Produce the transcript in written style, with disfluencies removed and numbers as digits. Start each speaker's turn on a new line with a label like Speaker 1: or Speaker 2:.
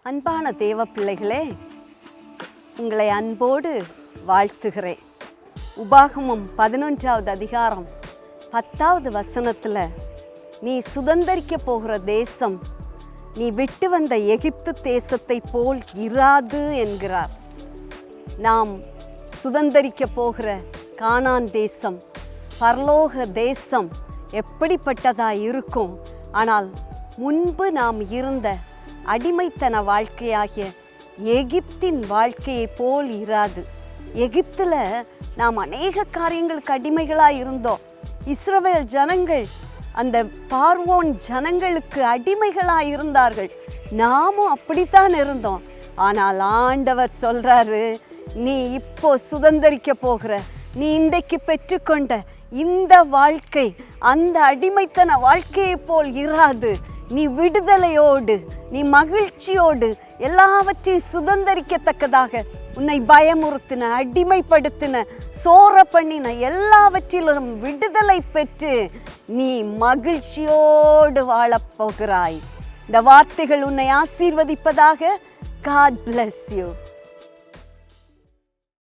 Speaker 1: அன்பான தேவ பிள்ளைகளே, உங்களை அன்போடு வாழ்த்துகிறேன். உபாகமம் 11வது அதிகாரம் 10வது வசனத்தில் நீ சுதந்தரிக்க போகிற தேசம் நீ விட்டு வந்த எகிப்து தேசத்தை போல் இராது என்கிறார். நாம் சுதந்தரிக்க போகிற கானான் தேசம், பரலோக தேசம் எப்படிப்பட்டதாக இருக்கும்? ஆனால் முன்பு நாம் இருந்த அடிமைத்தன வாழ்க்கையாகிய எகிப்தின் வாழ்க்கையை போல் இராது. எகிப்தில் நாம் அநேக காரியங்களுக்கு அடிமைகளாக இருந்தோம். இஸ்ரவேல் ஜனங்கள் அந்த பார்வோன் ஜனங்களுக்கு அடிமைகளாக இருந்தார்கள். நாமும் அப்படித்தான் இருந்தோம். ஆனால் ஆண்டவர் சொல்கிறாரு, நீ இப்போ சுதந்தரிக்க போகிற, நீ இன்றைக்கு பெற்றுக்கொண்ட இந்த வாழ்க்கை அந்த அடிமைத்தன வாழ்க்கையை போல் இராது. நீ விடுதலையோடு, நீ மகிழ்ச்சியோடு எல்லாவற்றையும் சுதந்தரிக்கத்தக்கதாக உன்னை பயமுறுத்தின, அடிமைப்படுத்தின, சோர பண்ணின எல்லாவற்றிலும் விடுதலை பெற்று நீ மகிழ்ச்சியோடு வாழப்போகிறாய். இந்த வார்த்தைகள் உன்னை ஆசீர்வதிப்பதாக. God bless you.